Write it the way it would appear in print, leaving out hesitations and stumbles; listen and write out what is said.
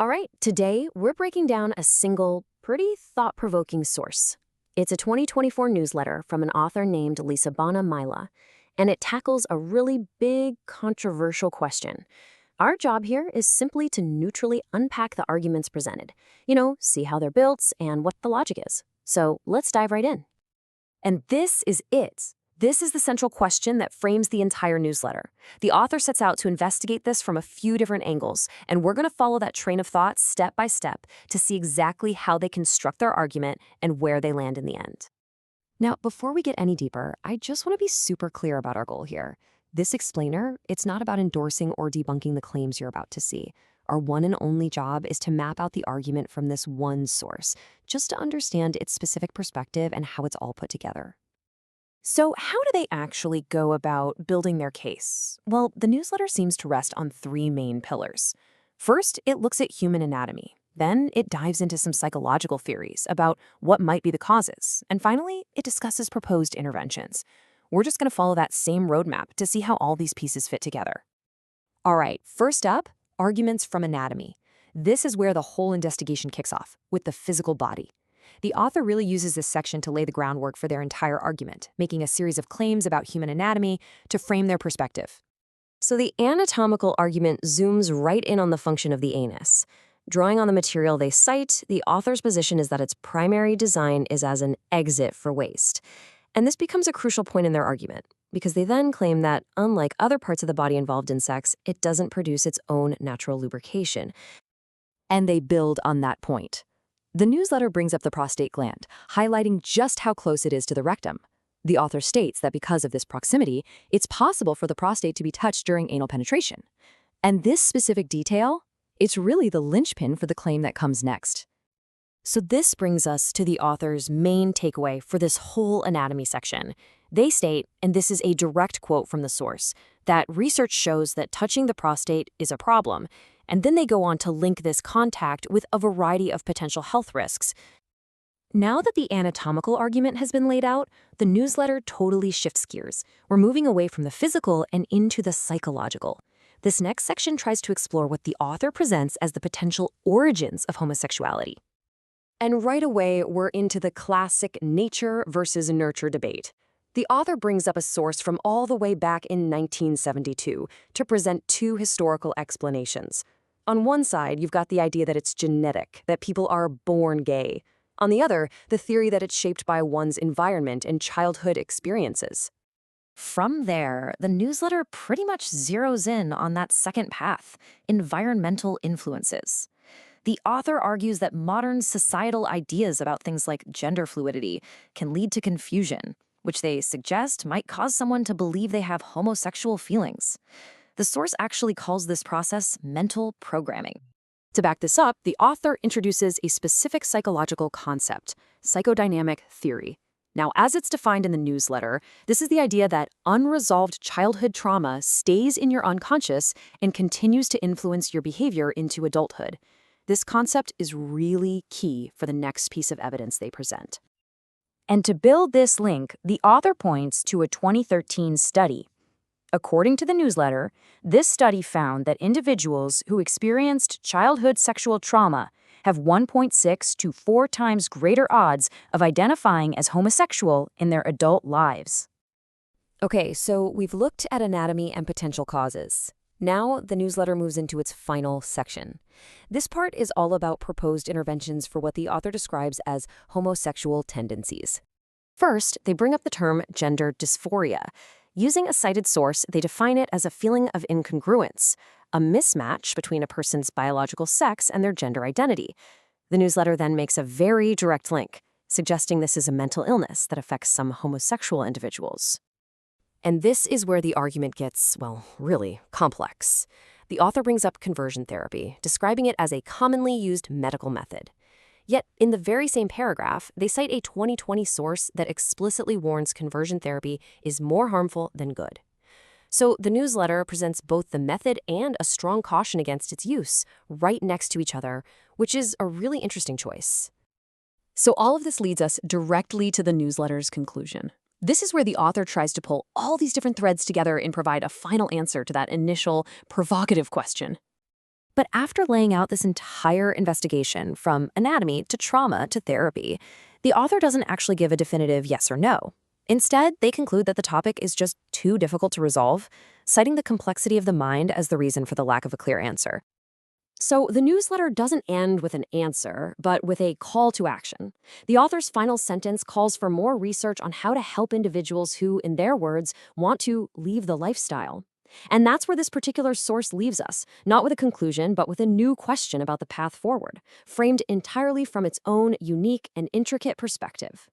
All right, today we're breaking down a single, pretty thought-provoking source. It's a 2024 newsletter from an author named Lisa Mila, and it tackles a really big, controversial question. Our job here is simply to neutrally unpack the arguments presented. See how they're built and what the logic is. So let's dive right in. And this is it. This is the central question that frames the entire newsletter. The author sets out to investigate this from a few different angles, and we're going to follow that train of thought step by step to see exactly how they construct their argument and where they land in the end. Now, before we get any deeper, I just want to be super clear about our goal here. This explainer, it's not about endorsing or debunking the claims you're about to see. Our one and only job is to map out the argument from this one source, just to understand its specific perspective and how it's all put together. So how do they actually go about building their case? Well, the newsletter seems to rest on three main pillars. First, it looks at human anatomy. Then it dives into some psychological theories about what might be the causes. And finally, it discusses proposed interventions. We're just going to follow that same roadmap to see how all these pieces fit together. All right, first up, arguments from anatomy. This is where the whole investigation kicks off, with the physical body. The author really uses this section to lay the groundwork for their entire argument, making a series of claims about human anatomy to frame their perspective. So the anatomical argument zooms right in on the function of the anus. Drawing on the material they cite, the author's position is that its primary design is as an exit for waste. And this becomes a crucial point in their argument, because they then claim that, unlike other parts of the body involved in sex, it doesn't produce its own natural lubrication. And they build on that point. The newsletter brings up the prostate gland, highlighting just how close it is to the rectum. The author states that because of this proximity, it's possible for the prostate to be touched during anal penetration. And this specific detail, it's really the linchpin for the claim that comes next. So this brings us to the author's main takeaway for this whole anatomy section. They state, and this is a direct quote from the source, that research shows that touching the prostate is a problem. And then they go on to link this contact with a variety of potential health risks. Now that the anatomical argument has been laid out, the newsletter totally shifts gears. We're moving away from the physical and into the psychological. This next section tries to explore what the author presents as the potential origins of homosexuality. And right away, we're into the classic nature versus nurture debate. The author brings up a source from all the way back in 1972 to present two historical explanations. On one side, you've got the idea that it's genetic, that people are born gay. On the other, the theory that it's shaped by one's environment and childhood experiences. From there, the newsletter pretty much zeroes in on that second path, environmental influences. The author argues that modern societal ideas about things like gender fluidity can lead to confusion, which they suggest might cause someone to believe they have homosexual feelings. The source actually calls this process mental programming. To back this up, the author introduces a specific psychological concept, psychodynamic theory. Now, as it's defined in the newsletter, this is the idea that unresolved childhood trauma stays in your unconscious and continues to influence your behavior into adulthood. This concept is really key for the next piece of evidence they present. And to build this link, the author points to a 2013 study. According to the newsletter, this study found that individuals who experienced childhood sexual trauma have 1.6 to 4 times greater odds of identifying as homosexual in their adult lives. Okay, so we've looked at anatomy and potential causes. Now, the newsletter moves into its final section. This part is all about proposed interventions for what the author describes as homosexual tendencies. First, they bring up the term gender dysphoria. Using a cited source, they define it as a feeling of incongruence, a mismatch between a person's biological sex and their gender identity. The newsletter then makes a very direct link, suggesting this is a mental illness that affects some homosexual individuals. And this is where the argument gets, well, really complex. The author brings up conversion therapy, describing it as a commonly used medical method. Yet, in the very same paragraph, they cite a 2020 source that explicitly warns conversion therapy is more harmful than good. So the newsletter presents both the method and a strong caution against its use right next to each other, which is a really interesting choice. So all of this leads us directly to the newsletter's conclusion. This is where the author tries to pull all these different threads together and provide a final answer to that initial provocative question. But after laying out this entire investigation, from anatomy to trauma to therapy, the author doesn't actually give a definitive yes or no. Instead, they conclude that the topic is just too difficult to resolve, citing the complexity of the mind as the reason for the lack of a clear answer. So the newsletter doesn't end with an answer, but with a call to action. The author's final sentence calls for more research on how to help individuals who, in their words, want to leave the lifestyle. And that's where this particular source leaves us, not with a conclusion, but with a new question about the path forward, framed entirely from its own unique and intricate perspective.